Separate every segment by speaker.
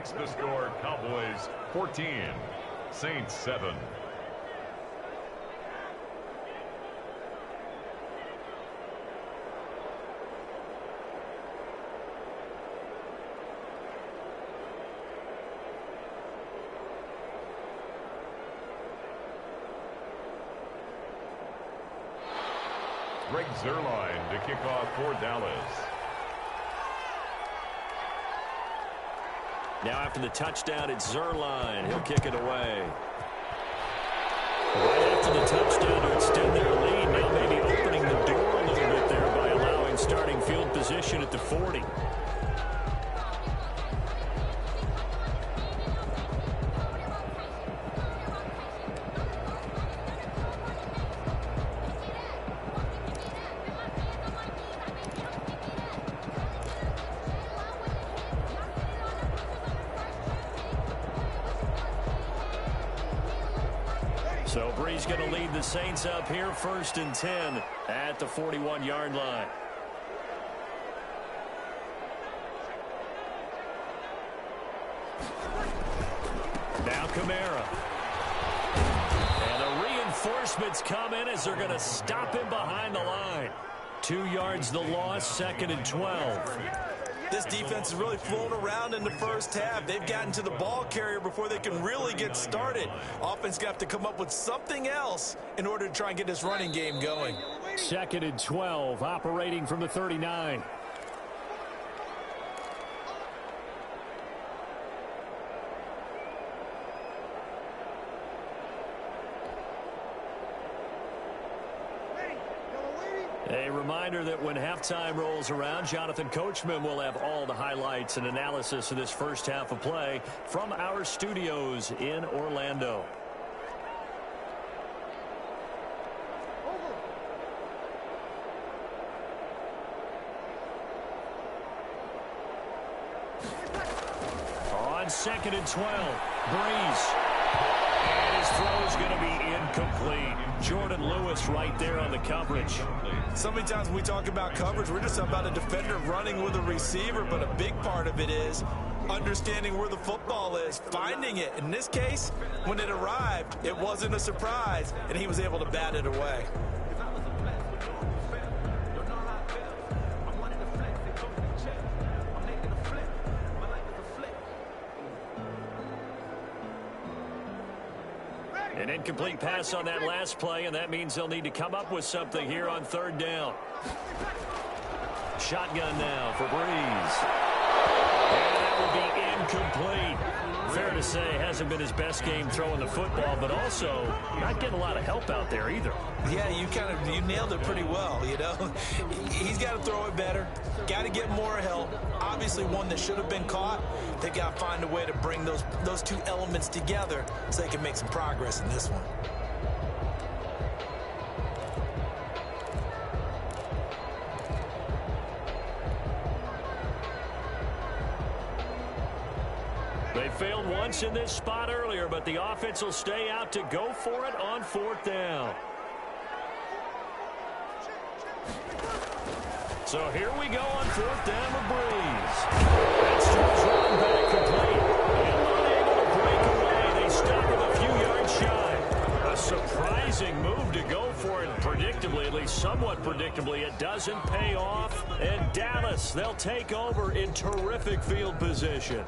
Speaker 1: Makes the score Cowboys 14, Saints 7. Greg Zuerlein to kick off for Dallas.
Speaker 2: Now after the touchdown, it's Zuerlein. He'll kick it away. Right after the touchdown to extend their lead, now maybe opening the door a little bit there by allowing starting field position at the 40. So Bree's going to lead the Saints up here 1st and 10 at the 41-yard line. Now Kamara. And the reinforcements come in as they're going to stop him behind the line. 2 yards the loss, 2nd and 12.
Speaker 3: This defense is really flown around in the first half. They've gotten to the ball carrier before they can really get started. Offense going to have to come up with something else in order to try and get this running game going.
Speaker 2: 2nd and 12, operating from the 39. A reminder that when halftime rolls around, Jonathan Coachman will have all the highlights and analysis of this first half of play from our studios in Orlando. On 2nd and 12, Breeze. And his throw is going to be incomplete. Jordan Lewis right there on the coverage.
Speaker 3: So many times when we talk about coverage, we're just about a defender running with a receiver, but a big part of it is understanding where the football is, finding it. In this case, when it arrived, it wasn't a surprise, and he was able to bat it away.
Speaker 2: An incomplete pass on that last play, and that means they'll need to come up with something here on 3rd down. Shotgun now for Breeze. And that will be incomplete. Fair to say, hasn't been his best game throwing the football, but also not getting a lot of help out there either.
Speaker 3: Yeah, you nailed it pretty well, you know. He's got to throw it better, got to get more help. Obviously one that should have been caught. They got to find a way to bring those two elements together so they can make some progress in this one.
Speaker 2: They failed once in this spot earlier, but the offense will stay out to go for it on 4th down. So here we go on 4th down with Breeze. That's Joe's running back complete. And unable to break away. They stop him a few yards shy. A surprising move to go for it predictably, at least somewhat predictably. It doesn't pay off. And Dallas, they'll take over in terrific field position.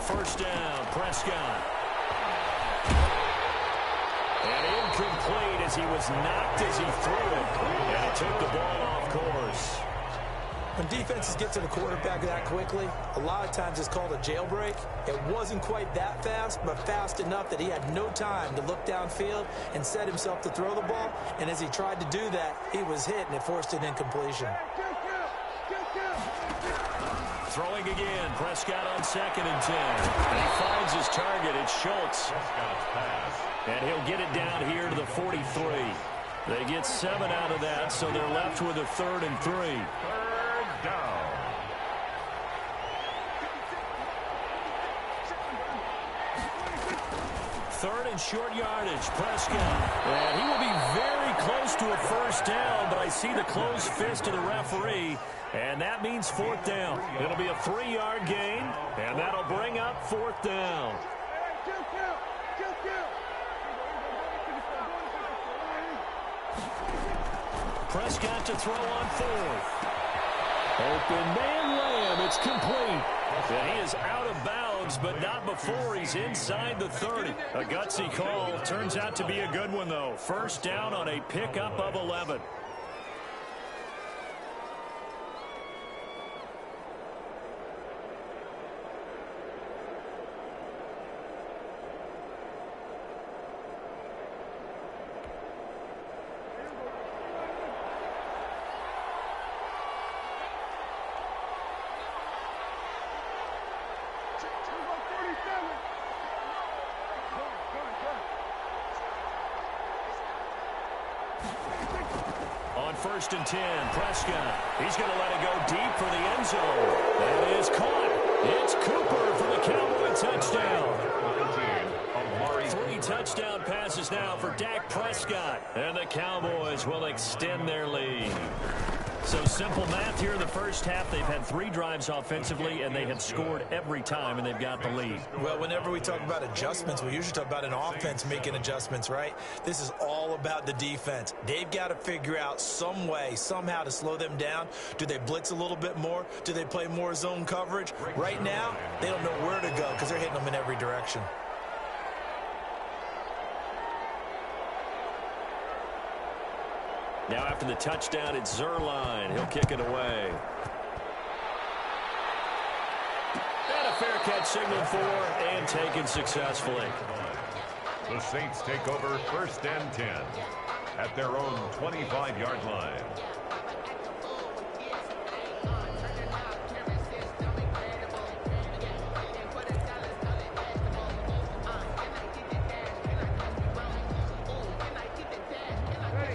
Speaker 2: First down, Prescott. And incomplete as he was knocked as he threw it. And he took the ball off course.
Speaker 3: When defenses get to the quarterback that quickly, a lot of times it's called a jailbreak. It wasn't quite that fast, but fast enough that he had no time to look downfield and set himself to throw the ball. And as he tried to do that, he was hit, and it forced an incompletion.
Speaker 2: Throwing again, Prescott on 2nd and 10. And he finds his target, it's Schultz. And he'll get it down here to the 43. They get 7 out of that, so they're left with a 3rd and 3.
Speaker 1: 3rd down.
Speaker 2: third and short yardage. Prescott. And he will be very close to a first down, but I see the closed fist of the referee, and that means fourth down. It'll be a 3-yard gain, and that'll bring up fourth down. Prescott to throw on fourth. Open man Lamb. It's complete. And he is out of bounds, but not before he's inside the 30. A gutsy call. Turns out to be a good one, though. First down on a pickup of 11. First and 10, Prescott. He's going to let it go deep for the end zone. That is caught. It's Cooper for the Cowboy touchdown. 3 touchdown passes now for Dak Prescott. And the Cowboys will extend their lead. So simple math here in the first half. They've had 3 drives offensively, and they have scored every time, and they've got the lead.
Speaker 3: Well, whenever we talk about adjustments, we usually talk about an offense making adjustments, right? This is all about the defense. They've got to figure out some way, somehow to slow them down. Do they blitz a little bit more? Do they play more zone coverage? Right now, they don't know where to go because they're hitting them in every direction.
Speaker 2: Now after the touchdown, it's Zerline. He'll kick it away. And a fair catch signaled for and taken successfully.
Speaker 1: The Saints take over first and 10 at their own 25-yard line.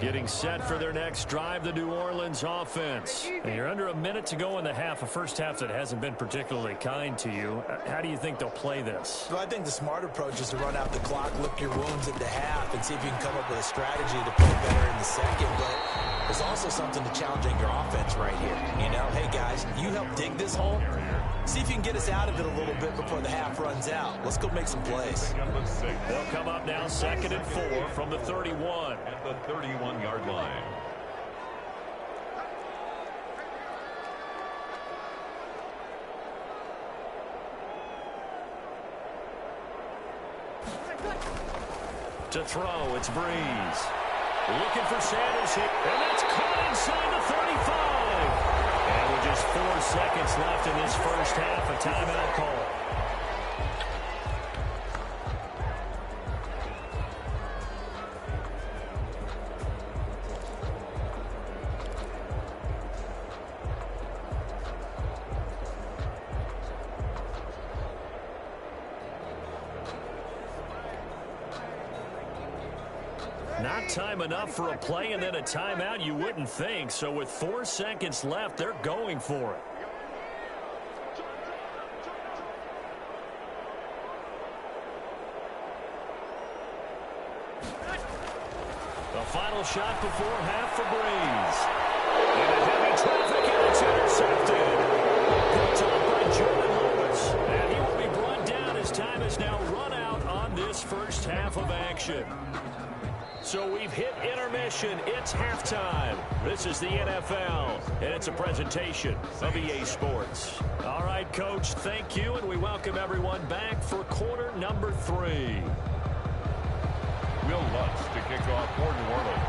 Speaker 2: Getting set for their next drive, the New Orleans offense. And you're under a minute to go in the half, a first half that hasn't been particularly kind to you. How do you think they'll play this?
Speaker 3: Well, I think the smart approach is to run out the clock, lick your wounds at the half, and see if you can come up with a strategy to play better in the second. But there's also something to challenging your offense right here. You know, hey, guys, you help dig this hole. See if you can get us out of it a little bit before the half runs out. Let's go make some plays.
Speaker 2: They'll come up now 2nd and 4 from the 31.
Speaker 1: At the 31-yard line.
Speaker 2: To throw, it's Breeze. Looking for Sanders here, and that's caught inside the 35. And with just 4 seconds left in this first half, a timeout call. Not time enough for a play and then a timeout, you wouldn't think. So with 4 seconds left, they're going for it. The final shot before half for Breeze. Into heavy traffic, and it's intercepted. Picked up by Jordan Lewis. And he will be brought down as time has now run out on this first half of action. So we've hit intermission. It's halftime. This is the NFL, and it's a presentation of EA Sports. All right, Coach, thank you, and we welcome everyone back for quarter number 3.
Speaker 1: Will Lutz to kick off for New Orleans.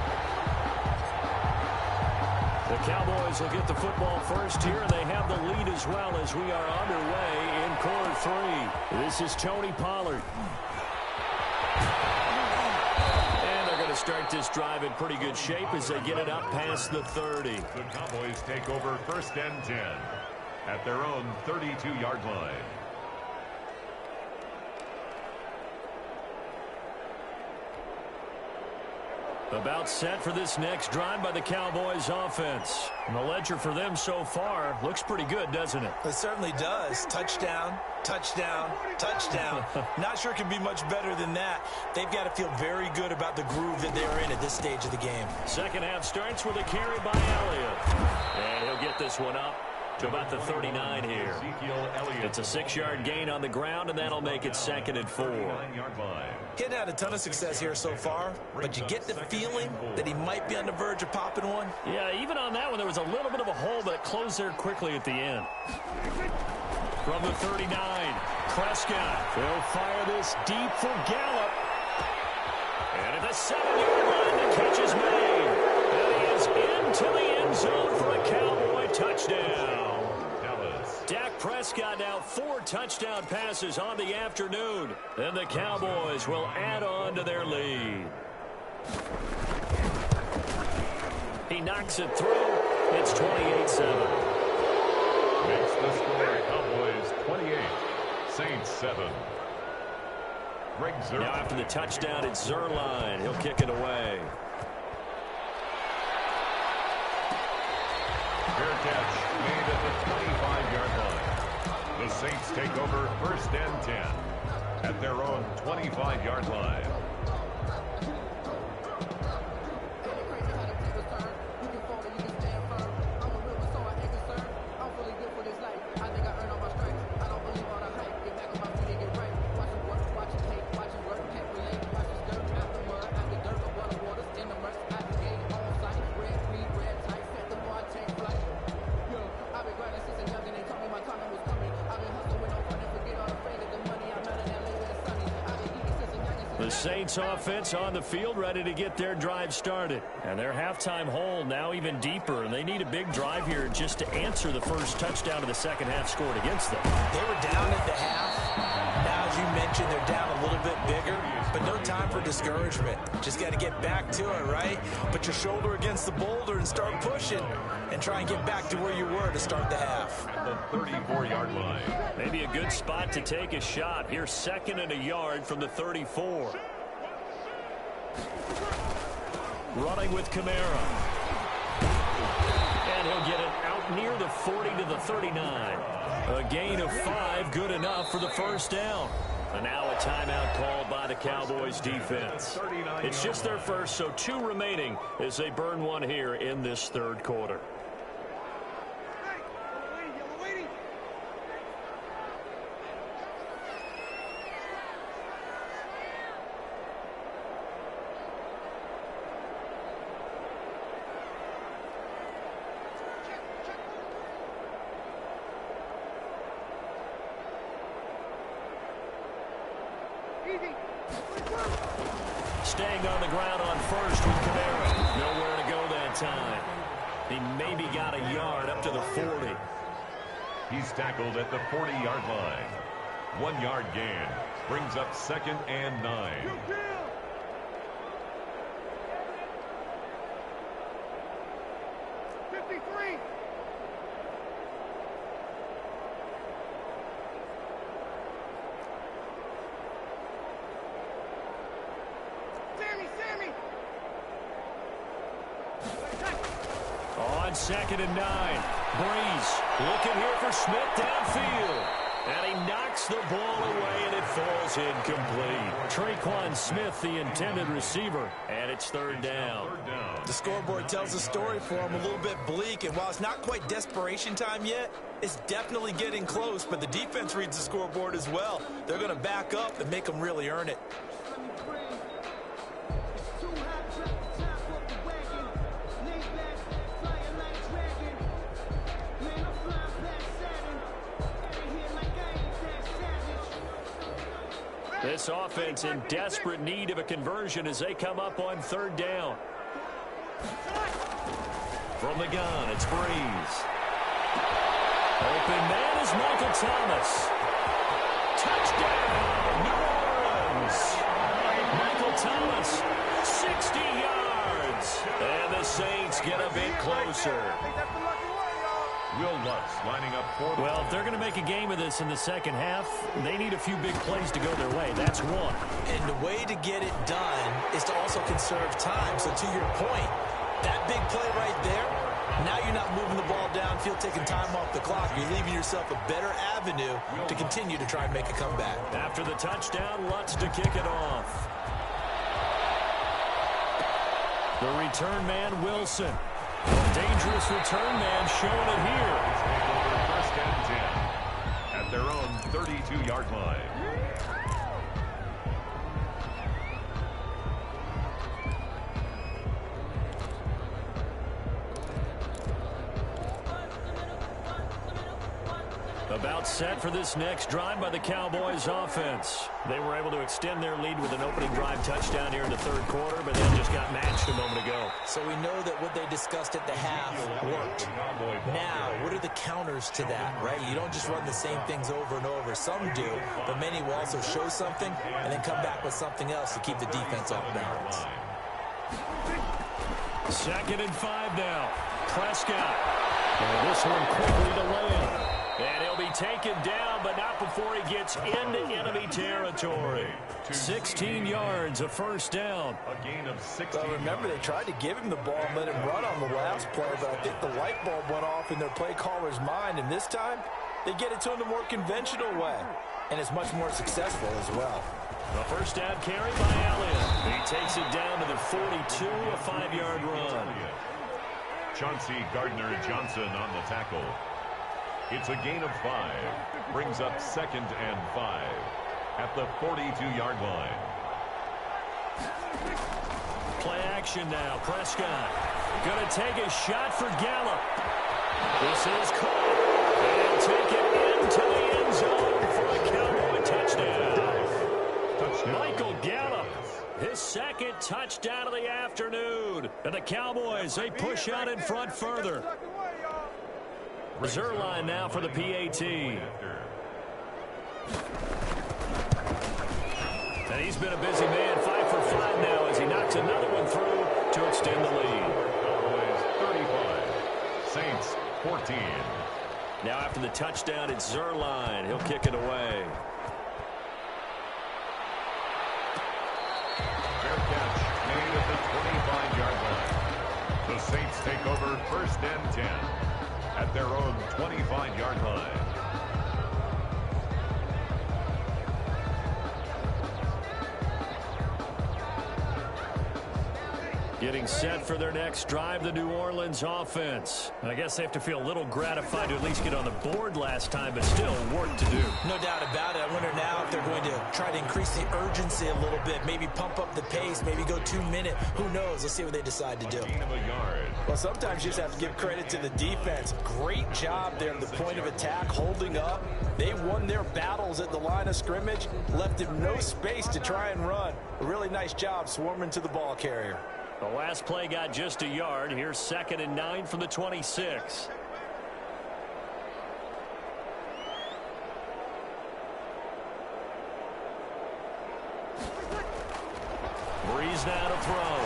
Speaker 2: The Cowboys will get the football first here, and they have the lead as well as we are underway in quarter 3. This is Tony Pollard. Start this drive in pretty good shape as they get it up past the 30.
Speaker 1: The Cowboys take over first and 10 at their own 32-yard line.
Speaker 2: About set for this next drive by the Cowboys offense. And the ledger for them so far looks pretty good, doesn't it?
Speaker 3: It certainly does. Touchdown, touchdown, touchdown. Not sure it can be much better than that. They've got to feel very good about the groove that they're in at this stage of the game.
Speaker 2: Second half starts with a carry by Elliott. And he'll get this one up to about the 39 here. It's a 6-yard gain on the ground, and that'll make it 2nd and 4.
Speaker 3: He hadn't had a ton of success here so far, but you get the feeling that he might be on the verge of popping one.
Speaker 2: Yeah, even on that one, there was a little bit of a hole, but it closed there quickly at the end. From the 39, Prescott. They'll fire this deep for Gallup. And at the 7-yard line, the catch is made. And he is into the end zone for a Cowboy touchdown. Dak Prescott now 4 touchdown passes on the afternoon. And the Cowboys will add on to their lead. He knocks it through. It's 28-7.
Speaker 1: Makes the score Cowboys 28, Saints 7. Greg Zuerlein.
Speaker 2: Now after the touchdown, it's Zuerlein. He'll kick it away.
Speaker 1: Fair catch made at the 25-yard line. The Saints take over 1st and 10 at their own 25-yard line.
Speaker 2: The Saints offense on the field ready to get their drive started. And their halftime hole now even deeper. And they need a big drive here just to answer the first touchdown of the second half scored against them.
Speaker 3: They were down at the half. Now, as you mentioned, they're down a little bit bigger. But no time for discouragement. Just got to get back to it, right? Put your shoulder against the boulder and start pushing. And try and get back to where you were to start the half.
Speaker 1: The 34-yard line.
Speaker 2: Maybe a good spot to take a shot. Here's 2nd and a yard from the 34. Running with Kamara. And he'll get it out near the 40 to the 39. A gain of 5, good enough for the first down. And now a timeout called by the Cowboys defense. It's just their first, so 2 remaining as they burn one here in this third quarter. Staying on the ground on first with Kamara. Nowhere to go that time. He maybe got a yard up to the 40.
Speaker 1: He's tackled at the 40-yard line. 1-yard gain brings up 2nd and 9.
Speaker 4: 53. Sammy.
Speaker 2: On 2nd and 9. Breeze looking here for Smith downfield. And he knocks the ball away, and it falls incomplete. Traquan Smith, the intended receiver, and it's 3rd down.
Speaker 3: The scoreboard tells a story for him, a little bit bleak, and while it's not quite desperation time yet, it's definitely getting close, but the defense reads the scoreboard as well. They're going to back up and make them really earn it.
Speaker 2: This offense in desperate need of a conversion as they come up on 3rd down. From the gun, it's Breeze. Open man is Michael Thomas. Touchdown, New Orleans. Michael Thomas, 60 yards. And the Saints get a bit closer.
Speaker 1: Will Lutz lining up for.
Speaker 2: Well, if they're going to make a game of this in the second half, they need a few big plays to go their way. That's one.
Speaker 3: And the way to get it done is to also conserve time. So to your point, that big play right there, now you're not moving the ball downfield, taking time off the clock. You're leaving yourself a better avenue to continue to try and make a comeback.
Speaker 2: After the touchdown, Lutz to kick it off. The return man, Wilson. Dangerous return man showing it here.
Speaker 1: First and 10 at their own 32-yard line.
Speaker 2: About set for this next drive by the Cowboys offense. They were able to extend their lead with an opening drive touchdown here in the third quarter, but then just got matched a moment ago.
Speaker 3: So we know that what they discussed at the half worked. Now, what are the counters to that, right? You don't just run the same things over and over. Some do, but many will also show something and then come back with something else to keep the defense off balance.
Speaker 2: 2nd and 5 now. Prescott. And this one quickly to land. And he'll be taken down, but not before he gets into enemy territory. 16 yards, a first down.
Speaker 1: A gain of 16.
Speaker 3: Well, remember, they tried to give him the ball and let him run on the last play, but I think the light bulb went off in their play caller's mind, and this time they get it to him the more conventional way, and it's much more successful as well.
Speaker 2: The first down carry by Allen. He takes it down to the 42, a 5-yard run.
Speaker 1: Chauncey Gardner-Johnson on the tackle. It's a gain of 5. Brings up 2nd and 5 at the 42-yard line.
Speaker 2: Play action now. Prescott going to take a shot for Gallup. This is caught. And take it into the end zone for a Cowboy touchdown. Michael Gallup, his 2nd touchdown of the afternoon. And the Cowboys, they push out in front further. Zerline now for the PAT. And he's been a busy man, 5 for 5 now as he knocks another one through to extend the lead.
Speaker 1: Cowboys 35, Saints 14.
Speaker 2: Now after the touchdown, it's Zerline. He'll kick it away.
Speaker 1: Fair catch made at the 25-yard line. The Saints take over 1st and 10. At their own 25-yard line.
Speaker 2: Getting set for their next drive, the New Orleans offense. I guess they have to feel a little gratified to at least get on the board last time, but still work to do.
Speaker 3: No doubt about it. I wonder now if they're going to try to increase the urgency a little bit, maybe pump up the pace, maybe go 2-minute. Who knows? Let's see what they decide to do.
Speaker 1: Gain of a yard.
Speaker 3: Well, sometimes you just have to give credit to the defense. Great job there at the point of attack, holding up. They won their battles at the line of scrimmage, left him no space to try and run. A really nice job swarming to the ball carrier.
Speaker 2: The last play got just a yard. Here's 2nd and 9 from the 26. Breeze now to throw.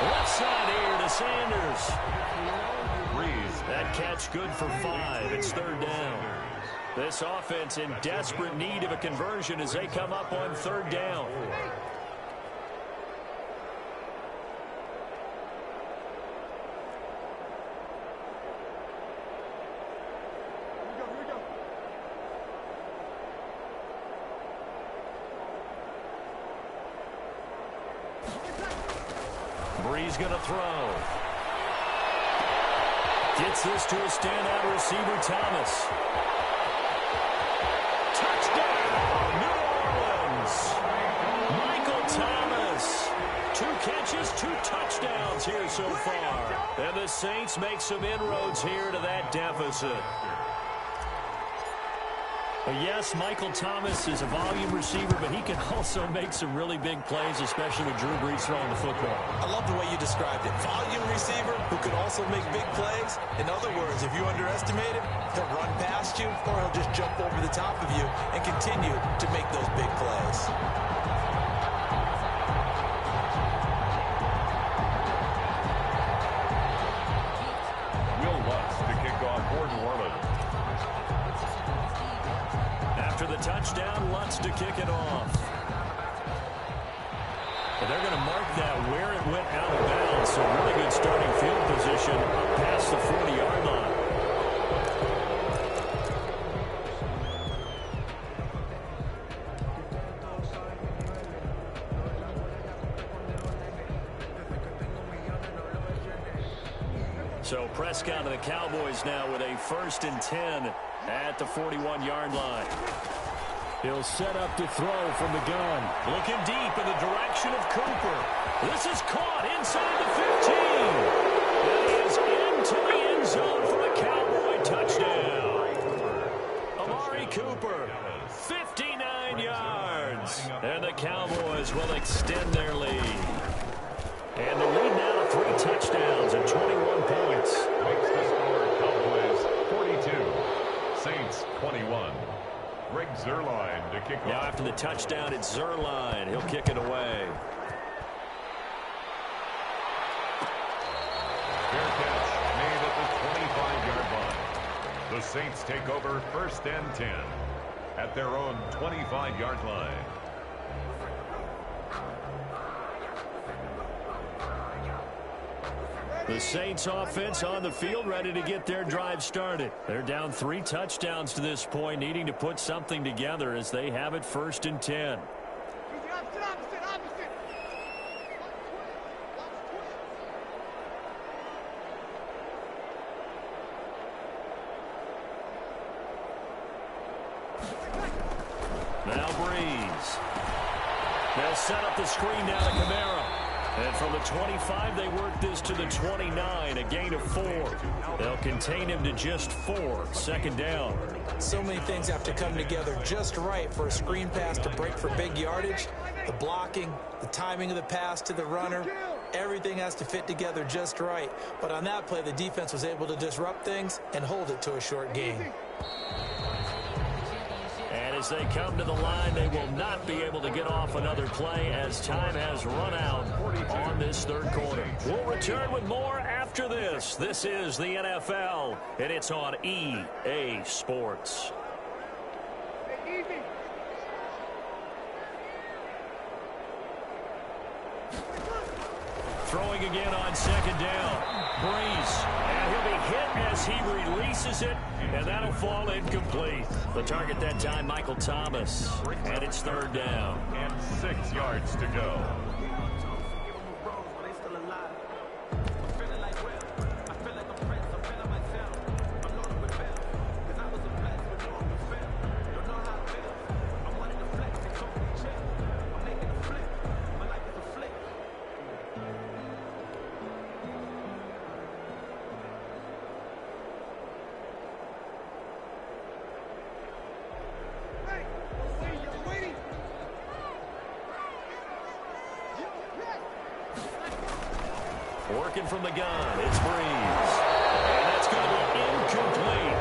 Speaker 2: Left side here to Sanders.
Speaker 1: Breeze.
Speaker 2: That catch good for 5. It's 3rd down. This offense in desperate need of a conversion as they come up on 3rd down. Breeze going to throw. Gets this to a standout receiver, Thomas. Touchdown, New Orleans. Michael Thomas. 2 catches, 2 touchdowns here so far. And the Saints make some inroads here to that deficit. Yes, Michael Thomas is a volume receiver, but he can also make some really big plays, especially with Drew Brees throwing the football.
Speaker 3: I love the way you described it. Volume receiver who can also make big plays. In other words, if you underestimate him, he'll run past you or he'll just jump over the top of you and continue to make those big plays.
Speaker 1: Will Lutz to kick
Speaker 2: touchdown. Lutz to kick it off. And they're going to mark that where it went out of bounds. So really good starting field position up past the 40-yard line. So Prescott and the Cowboys now with a 1st and 10 at the 41-yard line. He'll set up to throw from the gun. Looking deep in the direction of Cooper. This is caught inside the 15. That is into the end zone for a Cowboy touchdown. Amari Cooper, 59 yards. And the Cowboys will extend their lead. And the lead now to 3 touchdowns and 21 points.
Speaker 1: Makes the score Cowboys 42, Saints 21. Greg Zuerlein to kick off.
Speaker 2: Now after the touchdown, it's Zuerlein. He'll kick it away.
Speaker 1: Fair catch made at the 25-yard line. The Saints take over 1st and 10 at their own 25-yard line.
Speaker 2: The Saints offense on the field, ready to get their drive started. They're down 3 touchdowns to this point, needing to put something together as they have it 1st and 10. Now Breeze. They'll set up the screen down to Kamara. And from the 25, they work this to the 29, a gain of 4. They'll contain him to just 4, 2nd down.
Speaker 3: So many things have to come together just right for a screen pass to break for big yardage. The blocking, the timing of the pass to the runner, everything has to fit together just right. But on that play, the defense was able to disrupt things and hold it to a short gain.
Speaker 2: And as they come to the line, they will not be able to get off another play as time has run out on this 3rd quarter. We'll return with more after this. This is the NFL, and it's on EA Sports. Throwing again on 2nd down. Breeze. And he'll be hit as he releases it, and that'll fall incomplete. The target that time, Michael Thomas. And it's 3rd down.
Speaker 1: And 6 yards to go.
Speaker 2: Working from the gun, it's Breeze. And that's going to be incomplete.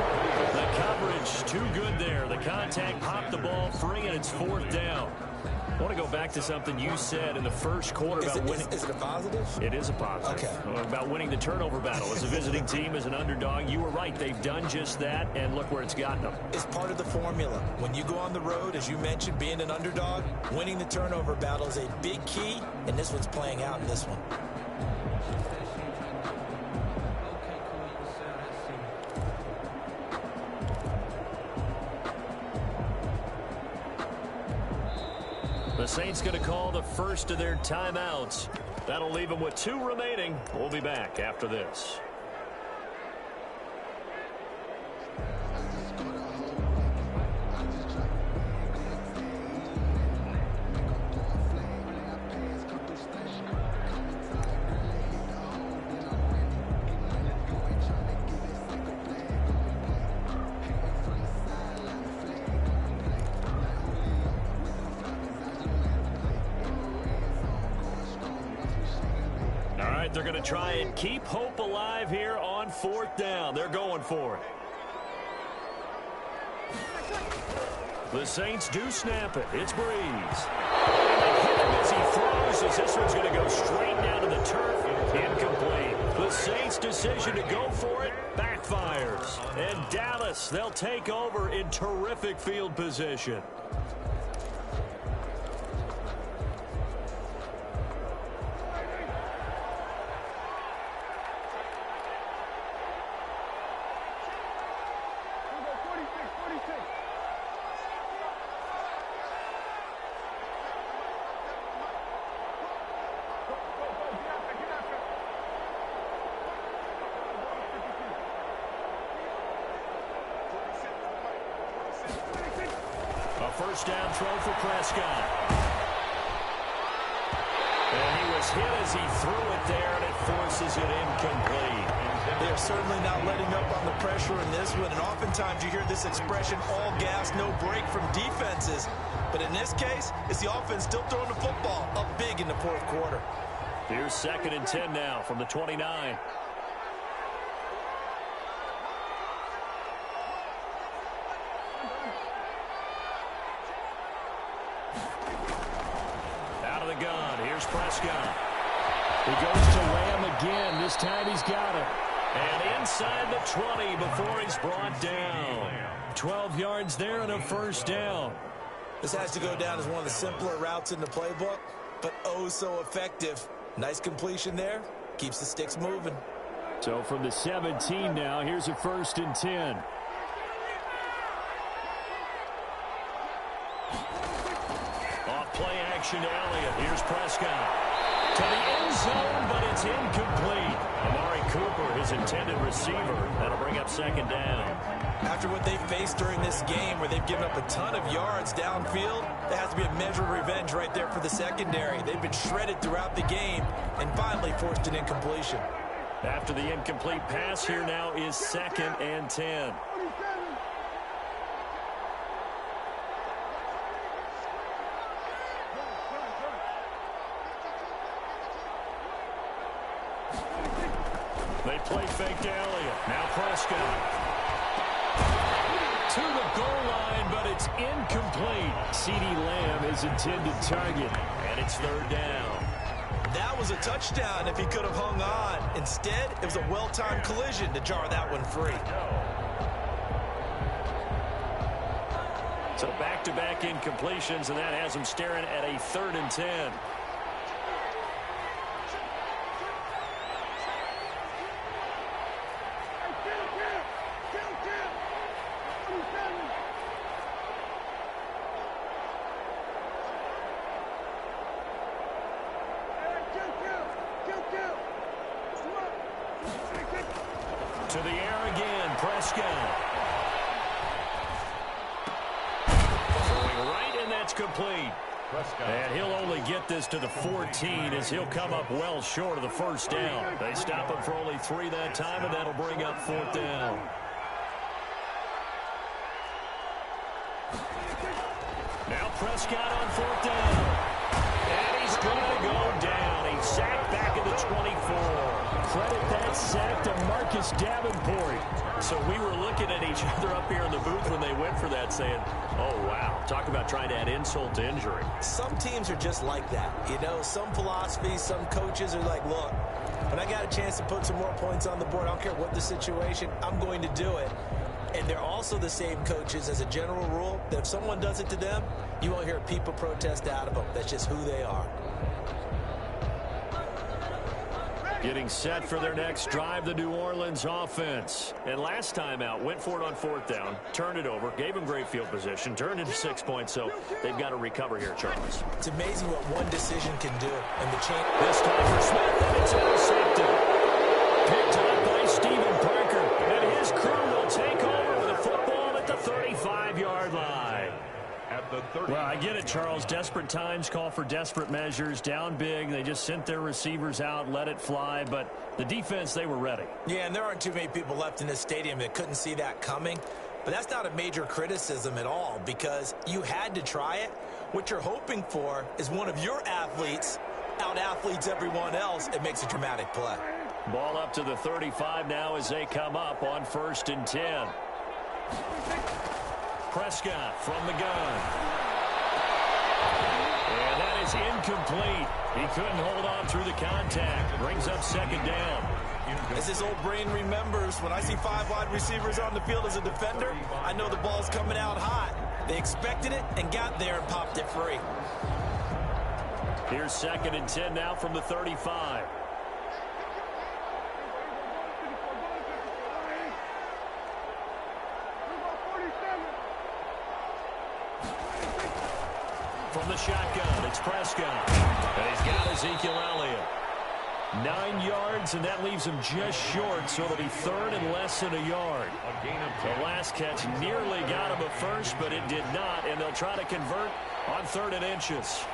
Speaker 2: The coverage too good there. The contact popped the ball free, and it's 4th down. I want to go back to something you said in the 1st quarter about winning.
Speaker 3: Is it a positive?
Speaker 2: It is a positive.
Speaker 3: Okay.
Speaker 2: About winning the turnover battle. As a visiting team, as an underdog, you were right. They've done just that, and look where it's gotten them.
Speaker 3: It's part of the formula. When you go on the road, as you mentioned, being an underdog, winning the turnover battle is a big key, and this one's playing out in this one.
Speaker 2: The Saints going to call the first of their timeouts. That'll leave them with 2 remaining. We'll be back after this. They're going to try and keep hope alive here on 4th down. They're going for it. The Saints do snap it. It's Breeze. And they hit him as he throws, as this one's going to go straight down to the turf. Incomplete. The Saints' decision to go for it backfires. And Dallas, they'll take over in terrific field position. First down throw for Prescott. And he was hit as he threw it there, and it forces it incomplete.
Speaker 3: They're certainly not letting up on the pressure in this one, and oftentimes you hear this expression, all gas, no break from defenses. But in this case, it's the offense still throwing the football up big in the fourth quarter.
Speaker 2: Here's 2nd and 10 now from the 29. Prescott. He goes to Lamb again. This time he's got it. And inside the 20 before he's brought down. 12 yards there and a first down.
Speaker 3: This has to go down as one of the simpler routes in the playbook, but oh so effective. Nice completion there. Keeps the sticks moving.
Speaker 2: So from the 17 now, here's a 1st and 10. Play action to Elliott. Here's Prescott. To the end zone, but it's incomplete. Amari Cooper, his intended receiver. That'll bring up 2nd down.
Speaker 3: After what they've faced during this game, where they've given up a ton of yards downfield, there has to be a measure of revenge right there for the secondary. They've been shredded throughout the game and finally forced an incompletion.
Speaker 2: After the incomplete pass, here now is 2nd and 10. They play fake to Elliott. Now Prescott. To the goal line, but it's incomplete. CeeDee Lamb is intended target, and it's 3rd down.
Speaker 3: That was a touchdown if he could have hung on. Instead, it was a well-timed collision to jar that one free.
Speaker 2: So back-to-back incompletions, and that has him staring at a 3rd and 10. To the air again, Prescott. Throwing right, and that's complete. And he'll only get this to the 14 as he'll come up well short of the 1st down. They stop him for only 3 that time, and that'll bring up 4th down. Now Prescott on 4th down. And he's going to go down. He's sacked back at the 24. Credit that sack to Marcus Davenport. So we were looking at each other up here in the booth when they went for that, saying, oh, wow, talk about trying to add insult to injury.
Speaker 3: Some teams are just like that. You know, some philosophies, some coaches are like, look, when I got a chance to put some more points on the board, I don't care what the situation, I'm going to do it. And they're also the same coaches as a general rule that if someone does it to them, you won't hear people protest out of them. That's just who they are.
Speaker 2: Getting set for their next drive, the New Orleans offense. And last time out, went for it on 4th down, turned it over, gave them great field position, turned into 6 points, so they've got to recover here, Charles.
Speaker 3: It's amazing what one decision can do. And the change.
Speaker 2: This time for Smith, and it's intercepted. Picked up by Stephen Parker, and his crew will take over with a football at the 35-yard line. Well, I get it, Charles. Desperate times call for desperate measures. Down big. They just sent their receivers out, let it fly. But the defense, they were ready.
Speaker 3: Yeah, and there aren't too many people left in this stadium that couldn't see that coming. But that's not a major criticism at all because you had to try it. What you're hoping for is one of your athletes out-athletes everyone else and makes a dramatic play.
Speaker 2: Ball up to the 35 now as they come up on 1st and 10. Prescott from the gun. And that is incomplete. He couldn't hold on through the contact. Brings up second down.
Speaker 3: As his old brain remembers, when I see 5 wide receivers on the field as a defender, I know the ball's coming out hot. They expected it and got there and popped it free.
Speaker 2: Here's 2nd and 10 now from the 35. From the shotgun, it's Prescott. And he's got Ezekiel Elliott. 9 yards, and that leaves him just short, so it'll be 3rd and less than a yard. The last catch nearly got him a first, but it did not, and they'll try to convert on 3rd and inches.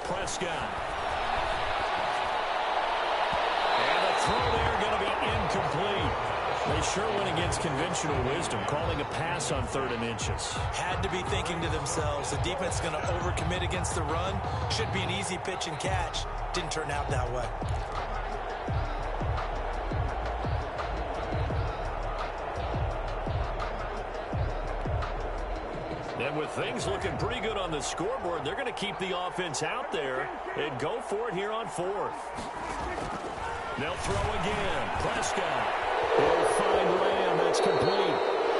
Speaker 2: Prescott. And the throw there going to be incomplete. They sure went against conventional wisdom, calling a pass on 3rd and inches.
Speaker 3: Had to be thinking to themselves, the defense is going to overcommit against the run. Should be an easy pitch and catch. Didn't turn out that way.
Speaker 2: And with things looking pretty good on the scoreboard, they're going to keep the offense out there and go for it here on 4th. They'll throw again. Prescott. He'll find Lamb. That's complete.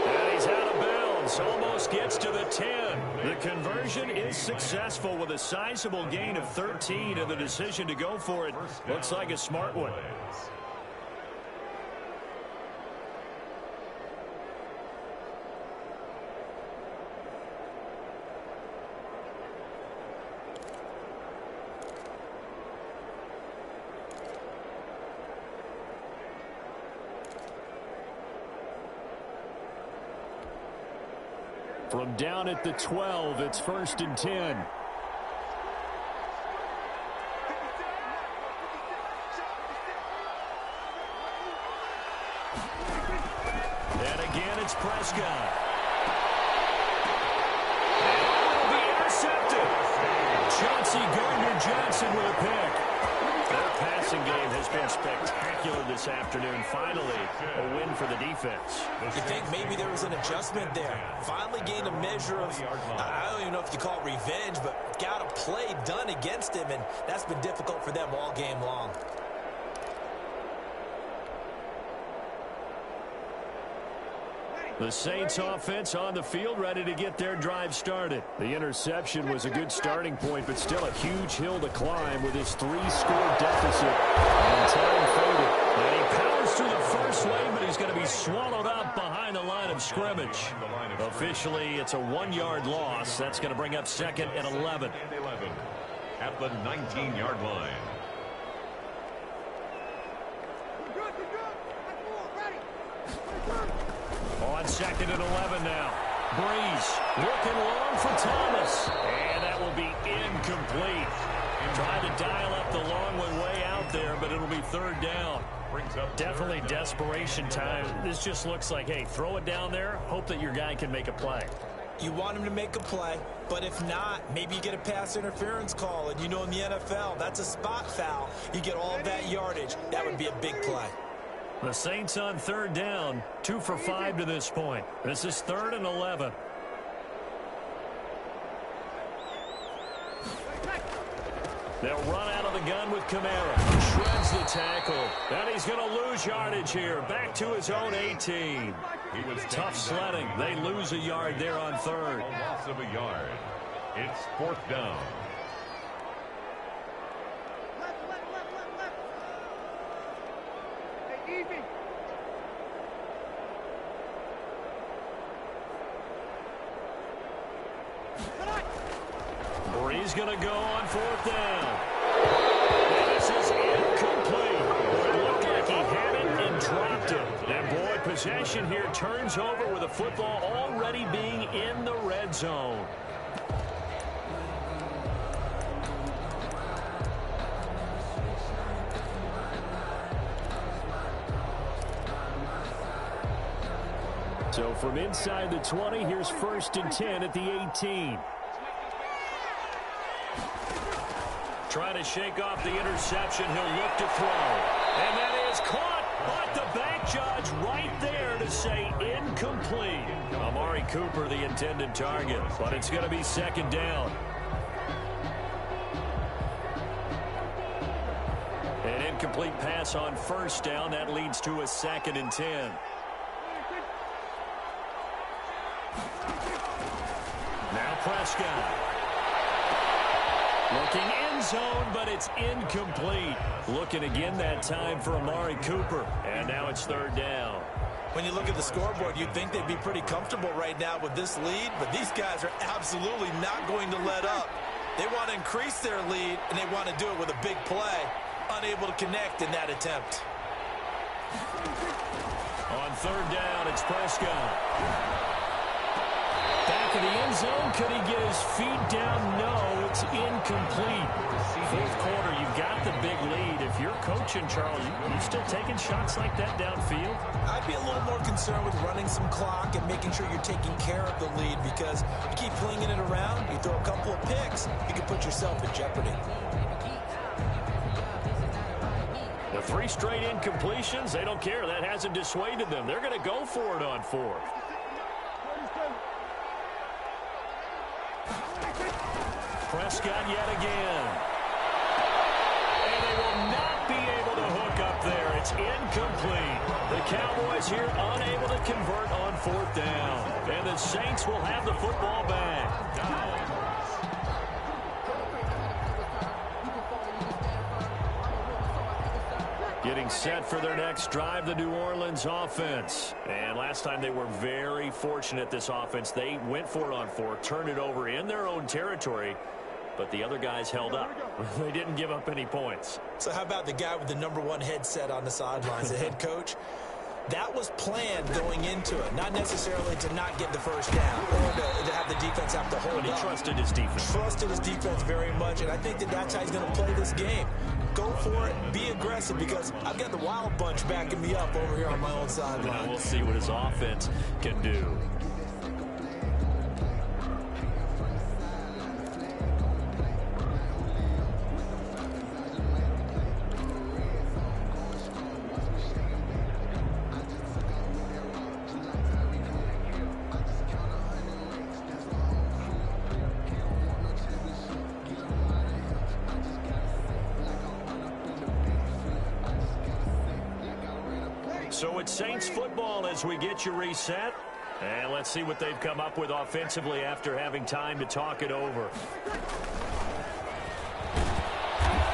Speaker 2: And he's out of bounds. Almost gets to the 10. The conversion is successful with a sizable gain of 13, and the decision to go for it looks like a smart one. From down at the 12, it's 1st and 10. And again, it's Prescott. And it will be intercepted. Chauncey Gardner-Johnson with a pick. Their passing game has been spectacular this afternoon. Finally, a win for the defense.
Speaker 3: You think maybe there was an adjustment there. Finally gained a measure of, I don't even know if you call it revenge, but got a play done against him, and that's been difficult for them all game long.
Speaker 2: The Saints offense on the field, ready to get their drive started. The interception was a good starting point, but still a huge hill to climb with his 3-score deficit. And time faded. And he powers through the first lane, but he's going to be swallowed up behind the line of scrimmage. Officially, it's a 1-yard loss. That's going to bring up 2nd and 11.
Speaker 1: At the 19-yard line.
Speaker 2: On 2nd and 11 now. Breeze looking long for Thomas. And that will be incomplete. Trying to dial up the long one way out there, but it'll be 3rd down. Definitely desperation time. This just looks like, hey, throw it down there, hope that your guy can make a play.
Speaker 3: You want him to make a play, but if not, maybe you get a pass interference call, and you know in the NFL, that's a spot foul. You get all of that yardage. That would be a big play.
Speaker 2: The Saints on 3rd down, 2 for 5 to this point. This is 3rd and 11. They'll run out of the gun with Kamara. Shreds the tackle. And he's going to lose yardage here. Back to his own 18. Tough sledding. They lose a yard there on 3rd.
Speaker 1: A loss of a yard. It's 4th down.
Speaker 2: Breeze going to go on 4th down. And this is incomplete. It looked like he had it and dropped it. And boy, possession here turns over with the football already being in the red zone. So from inside the 20, here's 1st and 10 at the 18. Trying to shake off the interception. He'll look to throw. And that is caught. But the back judge right there to say incomplete. Amari Cooper, the intended target. But it's going to be 2nd down. An incomplete pass on 1st down. That leads to a 2nd and 10. Now Prescott. Looking end zone, but it's incomplete. Looking again that time for Amari Cooper. And now it's 3rd down.
Speaker 3: When you look at the scoreboard, you'd think they'd be pretty comfortable right now with this lead, but these guys are absolutely not going to let up. They want to increase their lead, and they want to do it with a big play. Unable to connect in that attempt.
Speaker 2: On 3rd down, it's Prescott. Back of the end zone. Could he get his feet down? No, it's incomplete. 4th quarter, you've got the big lead. If you're coaching, Charles, you still taking shots like that downfield?
Speaker 3: I'd be a little more concerned with running some clock and making sure you're taking care of the lead, because you keep flinging it around, you throw a couple of picks, you can put yourself in jeopardy.
Speaker 2: The 3 straight incompletions, they don't care. That hasn't dissuaded them. They're going to go for it on 4th. Prescott yet again. And they will not be able to hook up there. It's incomplete. The Cowboys here unable to convert on 4th down. And the Saints will have the football back. Getting set for their next drive, the New Orleans offense. And last time they were very fortunate, this offense. They went for it on 4, turned it over in their own territory, but the other guys held up. They didn't give up any points.
Speaker 3: So how about the guy with the #1 headset on the sidelines, the head coach? That was planned going into it, not necessarily to not get the 1st down or to have the defense have to hold up.
Speaker 2: But he trusted his defense.
Speaker 3: Trusted his defense very much, and I think that's how he's going to play this game. Go for it, be aggressive, because I've got the Wild Bunch backing me up over here on my own sideline.
Speaker 2: We'll see what his offense can do. So it's Saints football as we get you reset. And let's see what they've come up with offensively after having time to talk it over.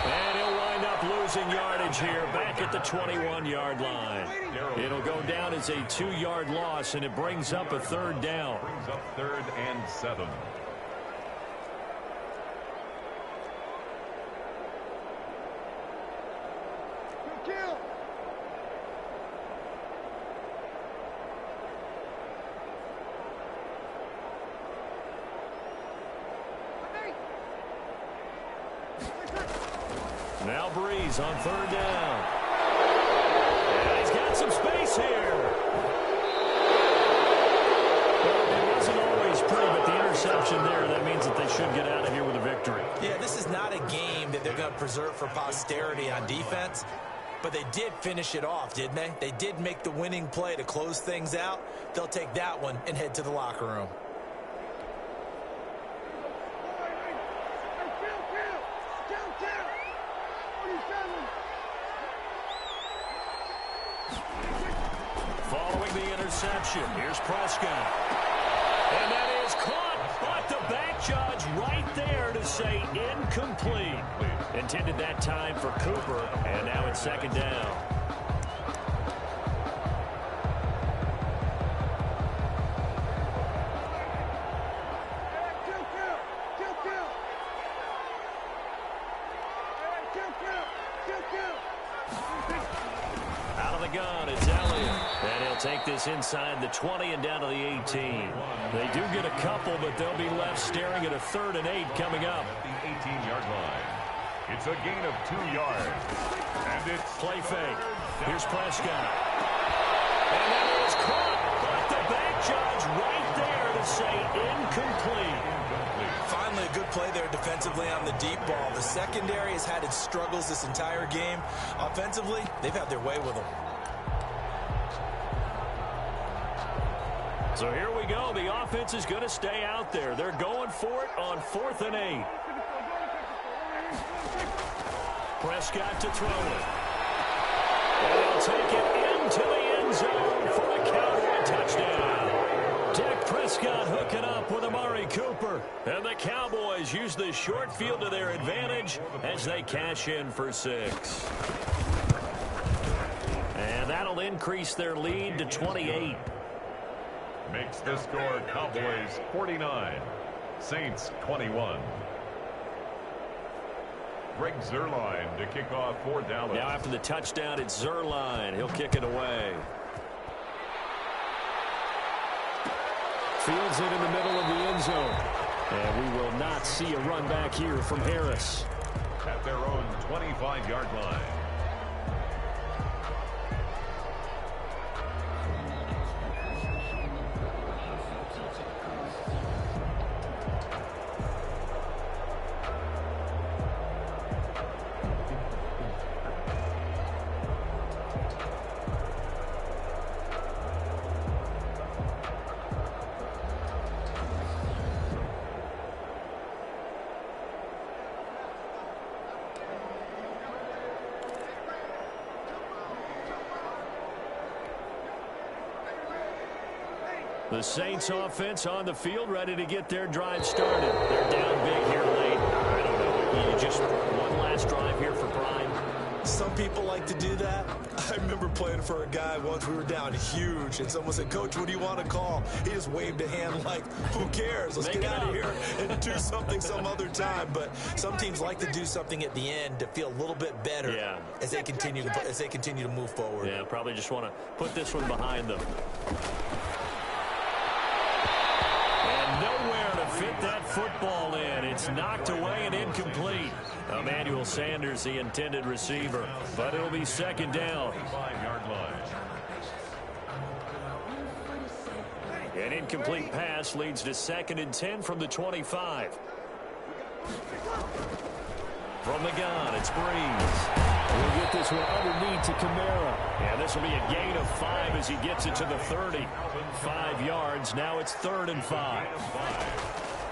Speaker 2: And he'll wind up losing yardage here back at the 21-yard line. It'll go down as a 2-yard loss, and it brings up a 3rd down.
Speaker 1: Brings up 3rd and 7.
Speaker 2: Now Breeze on 3rd down. And he's got some space here. Well, it wasn't always pretty, but the interception there, that means that they should get out of here with a victory.
Speaker 3: Yeah, this is not a game that they're going to preserve for posterity on defense, but they did finish it off, didn't they? They did make the winning play to close things out. They'll take that one and head to the locker room.
Speaker 2: Following the interception, here's Prescott. And that is caught, but the back judge right there to say incomplete. Intended that time for Cooper, and now it's 2nd down. Out of the gun, it's Elliott. And he'll take this inside the 20 and down to the 18. They do get a couple, but they'll be left staring at a 3rd and 8 coming up.
Speaker 1: At the 18-yard line. It's a gain of 2 yards. And it's
Speaker 2: play fake. Here's Prescott. And that is caught, but the back judge right there to say incomplete.
Speaker 3: Finally, a good play there defensively on the deep ball. The secondary has had its struggles this entire game. Offensively, they've had their way with them.
Speaker 2: So here we go. The offense is going to stay out there. They're going for it on 4th and 8. Prescott to throw it. And he'll take it into the end zone for a Cowboy touchdown. Dak Prescott hooking up with Amari Cooper. And the Cowboys use the short field to their advantage as they cash in for 6. And that'll increase their lead to 28.
Speaker 1: Makes the score Cowboys 49, Saints 21. Greg Zuerlein to kick off for Dallas.
Speaker 2: Now after the touchdown, it's Zuerlein. He'll kick it away. Fields it in the middle of the end zone. And we will not see a run back here from Harris.
Speaker 1: At their own 25-yard line.
Speaker 2: The Saints offense on the field, ready to get their drive started. They're down big here late. I don't know. You just one last drive here for prime.
Speaker 3: Some people like to do that. I remember playing for a guy once. We were down huge, and someone said, "Coach, what do you want to call?" He just waved a hand like, "Who cares? Let's get out of here and do something some other time." But some teams like to do something at the end to feel a little bit better as they continue to move forward.
Speaker 2: Yeah, probably just want to put this one behind them. Nowhere to fit that football in. It's knocked away and incomplete. Emmanuel Sanders, the intended receiver, but it'll be 2nd down.
Speaker 1: 5-yard line.
Speaker 2: An incomplete pass leads to 2nd and 10 from the 25. From the gun, it's Breeze. We'll get this one underneath to Kamara. And this will be a gain of 5 as he gets it to the 30. 5 yards. Now it's 3rd and 5.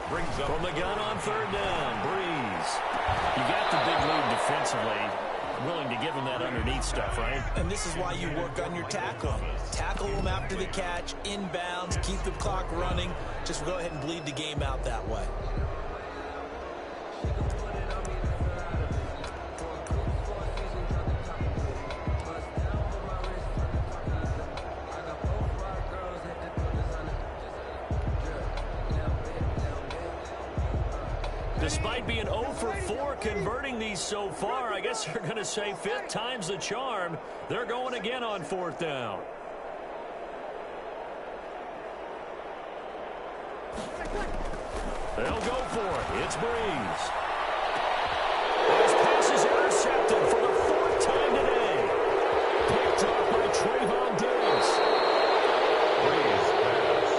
Speaker 2: From the gun on 3rd down, Breeze. You got the big lead defensively. Willing to give him that underneath stuff, right?
Speaker 3: And this is why you work on your tackle. Tackle them after the catch, inbounds, keep the clock running. Just go ahead and bleed the game out that way.
Speaker 2: Despite being 0 for 4 converting these so far, I guess they're going to say 5th time's the charm. They're going again on 4th down. They'll go for it. It's Breeze. His pass is intercepted for the 4th time today. Picked up by Trayvon Diggs.
Speaker 1: Breeze pass.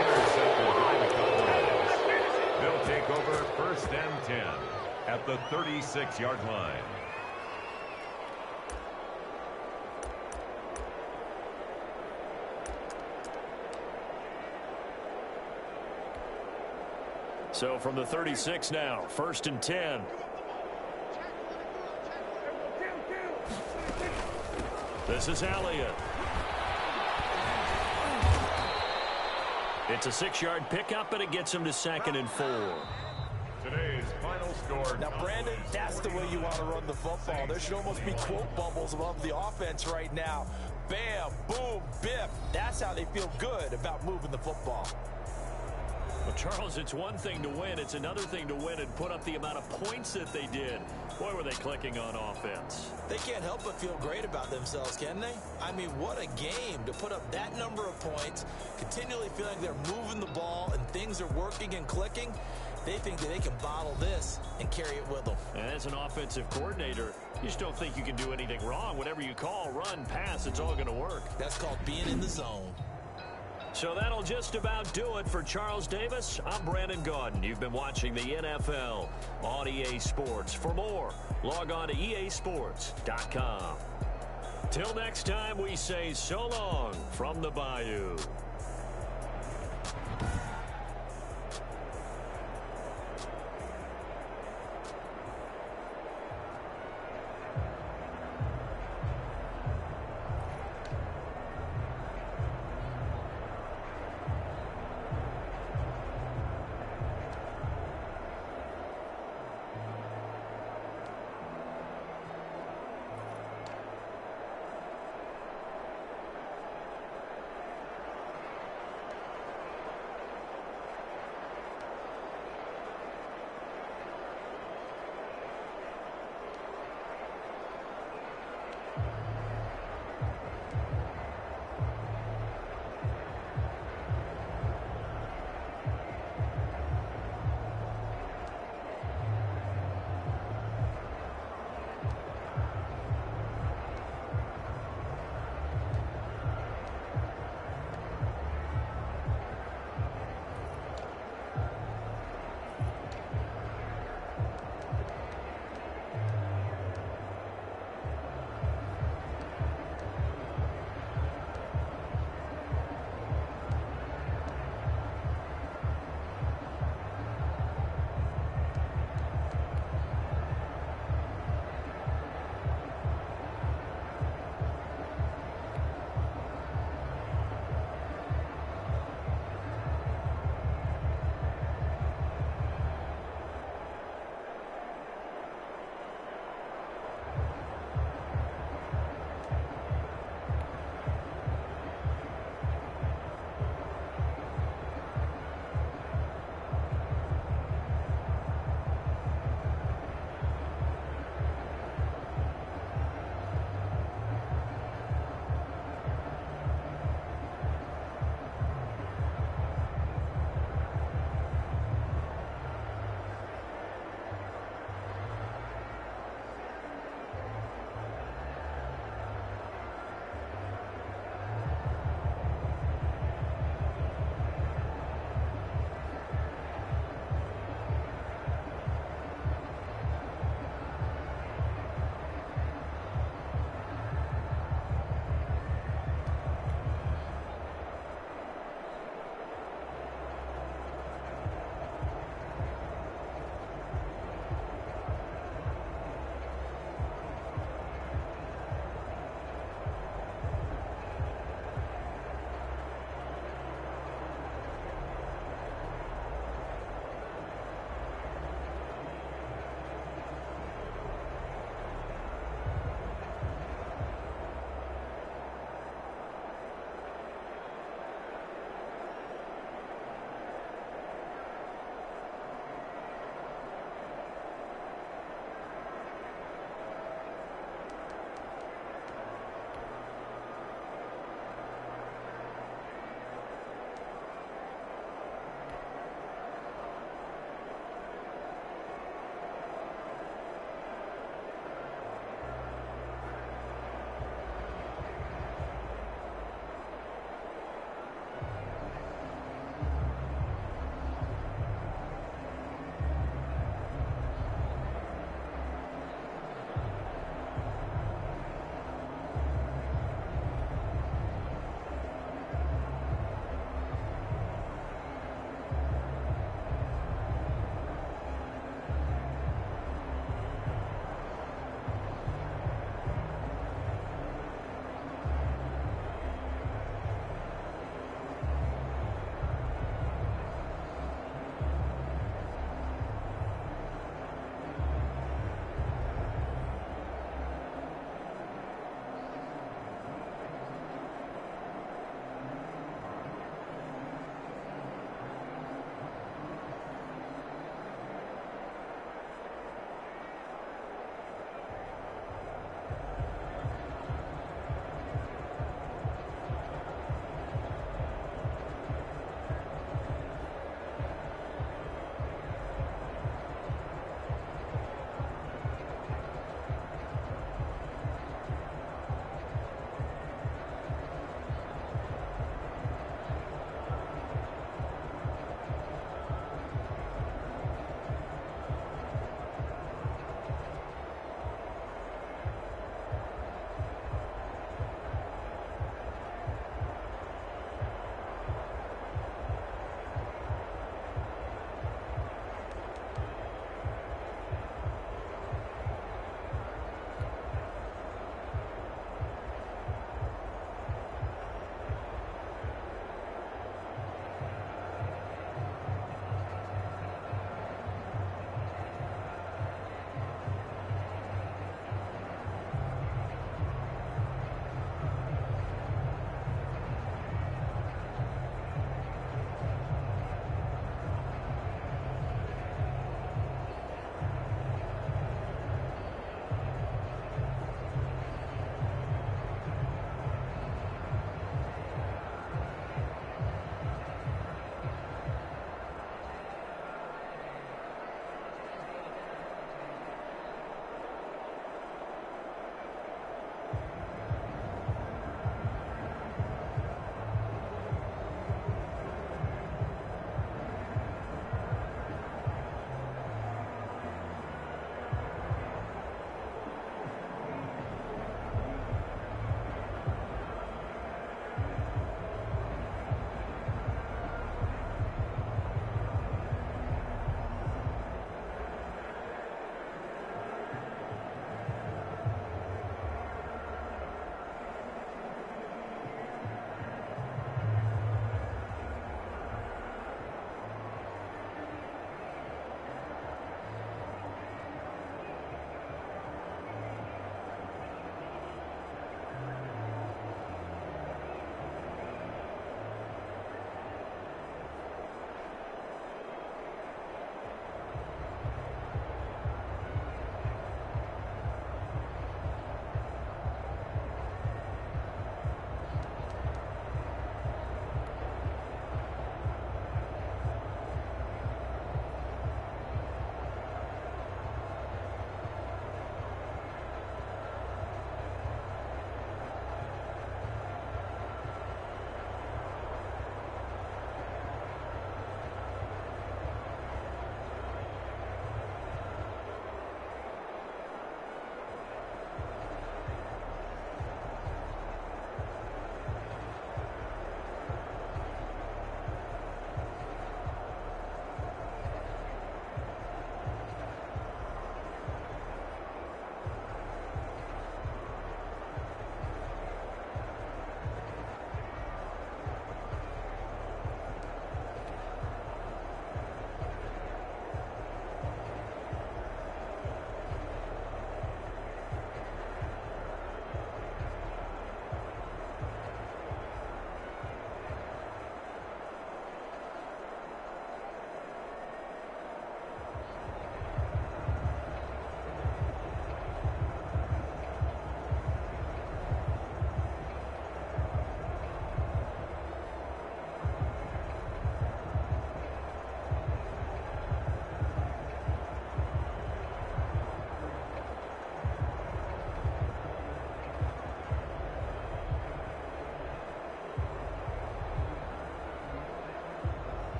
Speaker 1: Intercepted by the Cowboys. They'll take over 1st and 10 at the 36-yard line.
Speaker 2: So from the 36 now, 1st and 10. This is Elliott. It's a 6-yard pickup, and it gets him to 2nd and 4.
Speaker 1: Today's final score.
Speaker 3: Now, Brandon, that's the way you want to run the football. There should almost be quote bubbles above the offense right now. Bam, boom, biff. That's how they feel good about moving the football.
Speaker 2: Well, Charles, it's one thing to win. It's another thing to win and put up the amount of points that they did. Boy, were they clicking on offense.
Speaker 3: They can't help but feel great about themselves, can they? I mean, what a game to put up that number of points, continually feeling they're moving the ball and things are working and clicking. They think that they can bottle this and carry it with them.
Speaker 2: And as an offensive coordinator, you just don't think you can do anything wrong. Whatever you call, run, pass, it's all going to work.
Speaker 3: That's called being in the zone.
Speaker 2: So that'll just about do it for Charles Davis. I'm Brandon Gaudin. You've been watching the NFL on EA Sports. For more, log on to easports.com. Till next time, we say so long from the Bayou.